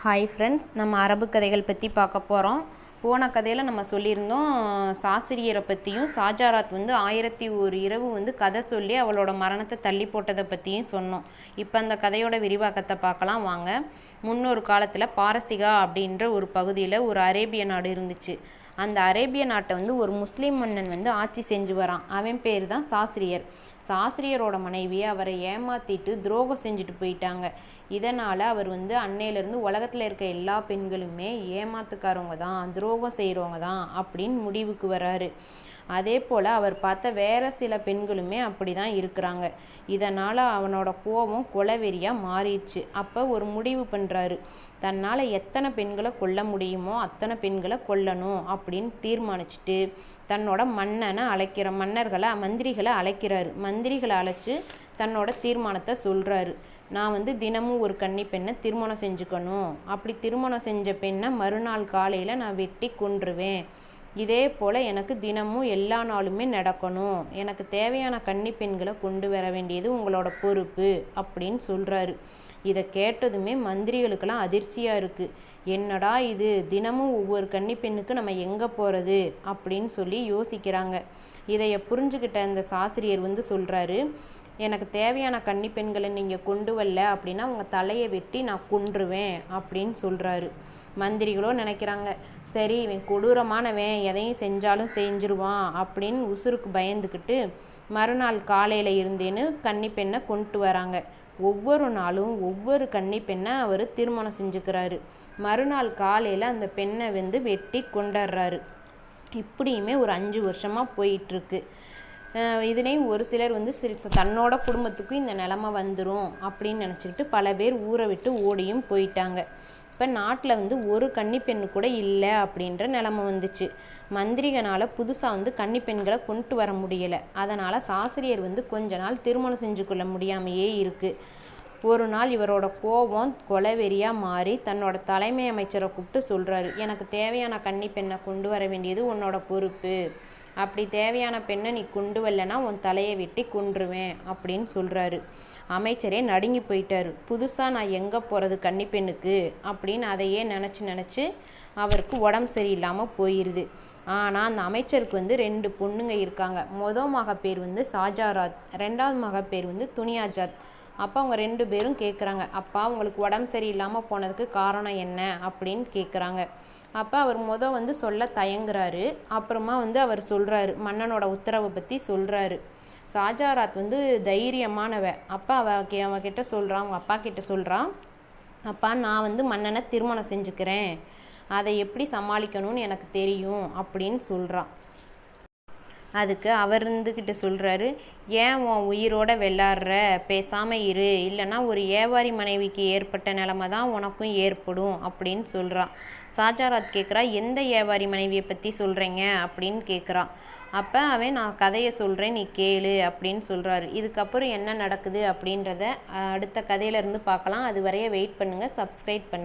Hi friends, நம்ம அரபு கதைகள் பற்றி பார்க்க போகிறோம். போன கதையில் நம்ம சொல்லியிருந்தோம் சாஸ்திரியரை பற்றியும், ஷாஜாராத் 1001 இரவு கதை சொல்லி அவளோட மரணத்தை தள்ளி போட்டதை பற்றியும் சொன்னோம். இப்போ அந்த கதையோட விரிவாக்கத்தை பார்க்கலாம் வாங்க. முன்னொரு காலத்தில் பாரசீகா அப்படின்ற ஒரு பகுதியில் ஒரு அரேபிய நாடு இருந்துச்சு. அந்த அரேபிய நாட்டை ஒரு முஸ்லீம் மன்னன் ஆட்சி செஞ்சு வரான். அவன் பேர் தான் சாஸ்திரியர். சாஸ்திரியரோட மனைவியை அவரை ஏமாற்றிட்டு துரோகம் செஞ்சுட்டு போயிட்டாங்க. இதனால் அவர் அன்னையிலேருந்து உலகத்தில் இருக்க எல்லா பெண்களுமே ஏமாத்துக்காரவங்க தான், துரோகம் செய்கிறவங்க தான் அப்படின்னு முடிவுக்கு வராரு. அதே போல் அவர் பார்த்த வேறு சில பெண்களுமே அப்படி தான் இருக்கிறாங்க. இதனால் அவனோட கோபம் கொலவெறியாக மாறிடுச்சு. அப்போ ஒரு முடிவு பண்ணுறாரு. தன்னால் எத்தனை பெண்களை கொல்ல முடியுமோ அத்தனை பெண்களை கொல்லணும் அப்படின்னு தீர்மானிச்சுட்டு தன்னோட மந்திரிகளை அழைக்கிறாரு. மந்திரிகளை அழைச்சி தன்னோட தீர்மானத்தை சொல்கிறாரு. நான் தினமும் ஒரு கன்னி பெண்ணை திருமணம் செஞ்சுக்கணும். அப்படி திருமணம் செஞ்ச பெண்ணை மறுநாள் காலையில் நான் வெட்டி கொன்றுவேன். இதே போல் எனக்கு தினமும் எல்லா நாளுமே நடக்கணும். எனக்கு தேவையான கன்னி பெண்களை கொண்டு வர வேண்டியது உங்களோட பொறுப்பு அப்படின்னு சொல்கிறாரு. இதை கேட்டதுமே மந்திரிகளுக்கெல்லாம் அதிர்ச்சியாக இருக்குது. என்னடா இது, தினமும் ஒவ்வொரு கன்னி பெண்ணுக்கு நம்ம எங்கே போகிறது அப்படின்னு சொல்லி யோசிக்கிறாங்க. இதைய புரிஞ்சுக்கிட்ட அந்த சாஸ்திரியர் சொல்கிறாரு, எனக்கு தேவையான கன்னி பெண்களை நீங்கள் கொண்டு வரல அப்படின்னா உங்கள் தலையை வெட்டி நான் கொன்றுவேன் அப்படின்னு சொல்கிறாரு. மந்திரிகளோ நினைக்கிறாங்க, சரி இவன் கொடூரமானவன், எதையும் செஞ்சாலும் செஞ்சிருவான் அப்படின்னு உசுருக்கு பயந்துக்கிட்டு மறுநாள் காலையில் இருந்தேன்னு கன்னி பெண்ணை கொண்டு வராங்க. ஒவ்வொரு நாளும் ஒவ்வொரு கன்னி பெண்ணை அவர் திருமணம் செஞ்சுக்கிறாரு. மறுநாள் காலையில் அந்த பெண்ணை வெட்டி கொண்டுடுறாரு. இப்படியுமே ஒரு 5 வருஷமாக போயிட்டுருக்கு. இதுலேயும் ஒரு சிலர் தன்னோட குடும்பத்துக்கும் இந்த நிலமை வந்துடும் அப்படின்னு நினச்சிக்கிட்டு பல பேர் ஊரை விட்டு ஓடியும் போயிட்டாங்க. இப்போ நாட்டில் ஒரு கன்னி பெண்ணு கூட இல்லை அப்படின்ற நிலமை வந்துச்சு. மந்திரிகனால் புதுசாக கன்னி பெண்களை கொண்டு வர முடியலை. அதனால் சாஸ்திரியர் கொஞ்ச நாள் திருமணம் செஞ்சு கொள்ள முடியாமையே இருக்குது. ஒரு நாள் இவரோட கோபம் கொலவெறியாக மாறி தன்னோட தலைமை அமைச்சரை கூப்பிட்டு சொல்கிறாரு, எனக்கு தேவையான கன்னி பெண்ணை கொண்டு வர வேண்டியது உன்னோட பொறுப்பு. அப்படி தேவையான பெண்ணை நீ கொண்டு வரலன்னா உன் தலையை வெட்டி கொன்றுவேன் அப்படின்னு சொல்கிறாரு. அமைச்சரே நடுங்கி போயிட்டார். புதுசாக நான் எங்கே போகிறது கன்னி பெண்ணுக்கு அப்படின்னு அதையே நினச்சி அவருக்கு உடம்பு சரியில்லாமல் போயிடுது. ஆனால் அந்த அமைச்சருக்கு 2 பொண்ணுங்க இருக்காங்க. மக பேர் ஷாஜாராத், 2வது மக பேர் துனியாஜாத். அப்போ அவங்க 2 பேரும் கேட்குறாங்க, அப்பா உங்களுக்கு உடம்பு சரியில்லாமல் போனதுக்கு காரணம் என்ன அப்படின்னு கேட்குறாங்க. அப்போ அவர் சொல்ல தயங்குறாரு. அப்புறமா அவர் சொல்கிறாரு, மன்னனோட உத்தரவை பற்றி சொல்கிறாரு. ஷாஜாராத் தைரியமானவ. அப்பா அவகிட்ட சொல்கிறான், அவங்க அப்பா கிட்ட சொல்கிறான், அப்பா நான் மன்னனை திருமணம் செஞ்சுக்கிறேன், அதை எப்படி சமாளிக்கணும்னு எனக்கு தெரியும் அப்படின்னு சொல்கிறான். அதுக்கு அவர் இருந்துக்கிட்டு சொல்கிறாரு, ஏன் உன் உயிரோட வெள்ளாடுற, பேசாமல் இரு, இல்லைன்னா ஒரு ஏவாரி மனைவிக்கு ஏற்பட்ட நிலமை தான் உனக்கும் ஏற்படும் அப்படின்னு சொல்கிறான். ஷாஜாராத் கேட்குறா, எந்த ஏவாரி மனைவியை பற்றி சொல்கிறீங்க அப்படின்னு கேட்குறான். அப்போ அவன் நான் கதையை சொல்கிறேன், நீ கேளு அப்படின்னு சொல்கிறாரு. இதுக்கப்புறம் என்ன நடக்குது அப்படின்றத அடுத்த கதையிலேருந்து பார்க்கலாம். அது வரைய வெயிட் பண்ணுங்கள், சப்ஸ்கிரைப் பண்ணுங்கள்.